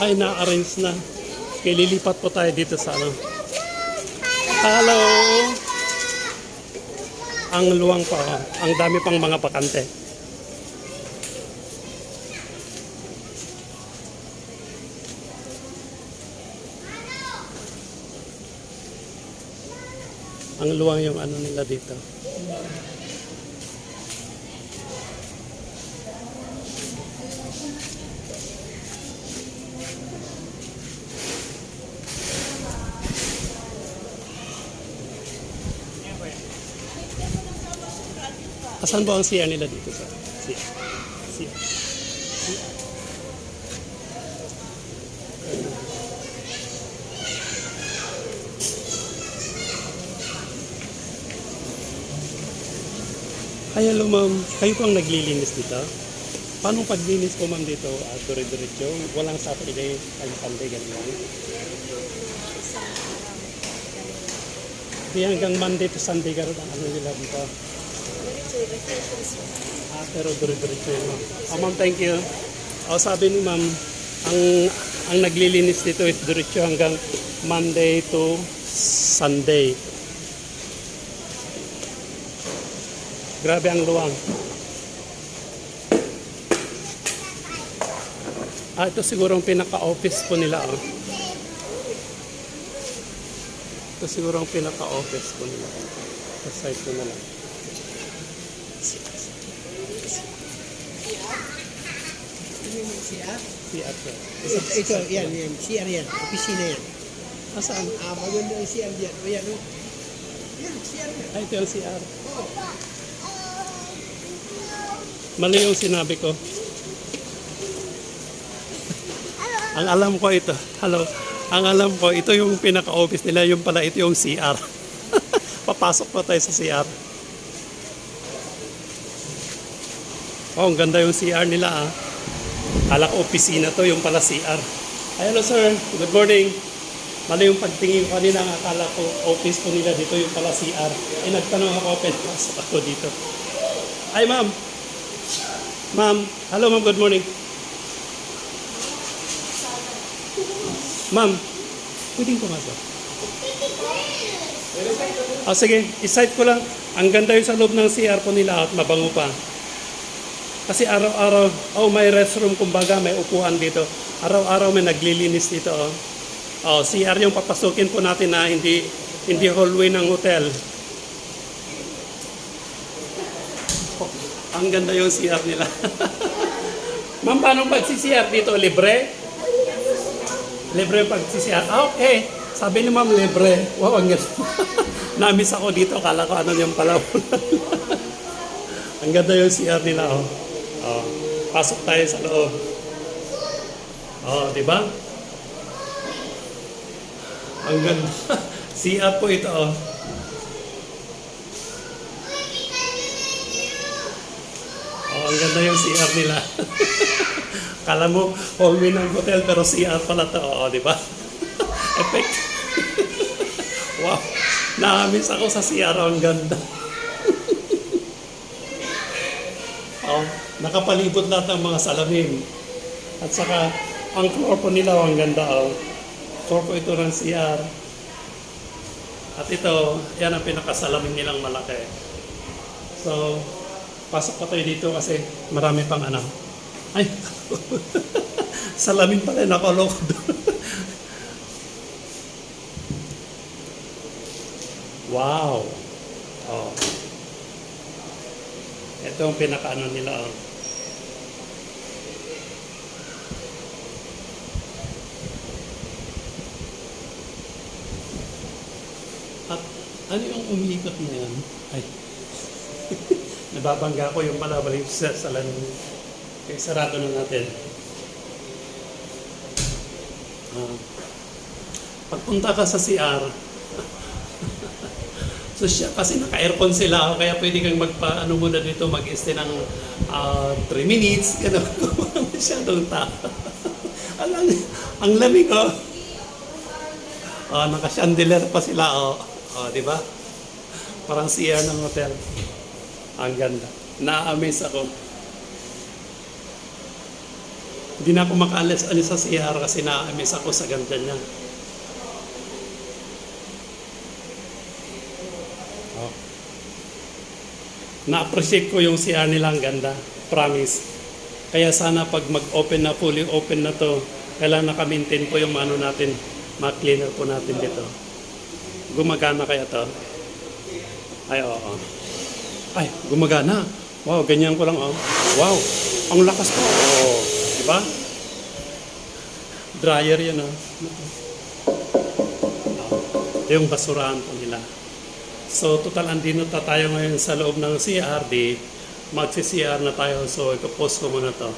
Ay, na-arrange na. Kaya lilipat po tayo dito sa ano. Hello! Ang luwang pa. Oh. Ang dami pang mga bakante. Ang luwang yung ano nila dito. Asan ba ang CR nila dito sa CR? Ay, hello ma'am. Kayo po ang naglilinis dito? Paano paglinis po ma'am dito? Dire-diretso? Walang Saturday, Sunday, ganyan? Di hanggang Monday to Sunday karoon ang ano nila dito? Pero dire-diretso yun ma'am. Ma'am, thank you. Sabi ni ma'am, ang naglilinis dito is diretso hanggang Monday to Sunday. Grabe ang luwang. Ito siguro ang pinaka-office po nila. Ito siguro ang pinaka-office po nila. Sa site ko na lang. CR? CR po. Ito, yan. CR yan. Opisina yan. Saan? Maganda yung CR yan. O yan, o. Yan, CR yan. Ito yung CR. Mali yung sinabi ko. Ang alam ko ito. Hello. Ang alam ko, ito yung pinaka-office nila. Yung pala, ito yung CR. Papasok pa tayo sa CR. Ang ganda yung CR nila Kala ko opisina to, yung pala CR. Ay, hello sir. Good morning. Mali yung pagtingin ko kanina, akala ko office po nila dito, yung pala CR. Nagtanong ako, open pasok ako dito. Ay, ma'am. Ma'am. Hello, ma'am. Good morning. Ma'am. Pwedeng pumasok. Sige. I-site ko lang. Ang ganda yung sa loob ng CR po nila at mabango pa. Kasi araw-araw, may restroom kumbaga, may upuan dito. Araw-araw may naglilinis dito. CR yung papasukin po natin na hindi hallway ng hotel. Ang ganda yung CR nila. Ma'am, paano pag-CR dito? Libre? Libre yung pag-CR. Okay. Sabi ni ma'am, libre. Wow, ang ganda. Namiss ako dito. Kala ko ano yung pala. Ang ganda yung CR nila. Pasok tayo sa loob. Di ba? Ang ganda. CR po ito. Ang ganda yung CR nila. Kala mo, hallway ng hotel pero CR pala ito. Di ba? Effect. Wow. Nakamiss ako sa CR. Ang ganda. Nakapalibot lahat ng mga salamin. At saka, ang floor po nila, ang ganda. Floor po ito ng CR. At ito, yan ang pinakasalamin nilang malaki. So, pasok pa tayo dito kasi marami pang ano. Ay, salamin pala, nakaloko doon. Wow. Ito ang pinakaano nila. At ano yung umiikot na yan? Ay. Nababangga ko yung pala balik sa salamin. Kaya sarado na natin. Pagpunta ka sa CR, so kasi naka-aircon sila, kaya pwede kang magpa-ano muna dito, mag-stay ng 3 minutes, gano'n. Masyadong tao. Ang lamig naka-chandelier pa sila, di ba? Parang CR ng hotel. Ang ganda. Na-amaze ako. Hindi na ako makaalis-alis sa CR kasi na-miss ako sa ganda niya. Oh. Na-appreciate ko yung CR nila, ang ganda. Promise. Kaya sana pag mag-open na, fully open na to, kailangan naka-maintain po yung ano natin, ma-cleaner po natin dito. Gumagana kaya to? Ay, oo. Ay, gumagana. Wow, ganyan ko lang, oh. Wow, ang lakas po. Oh, di ba? Dryer yun, oh. Ito yung basurahan po nila. So, total, andino tayo ngayon sa loob ng CRD. Magsi-CR na tayo. So, ipopost ko muna to.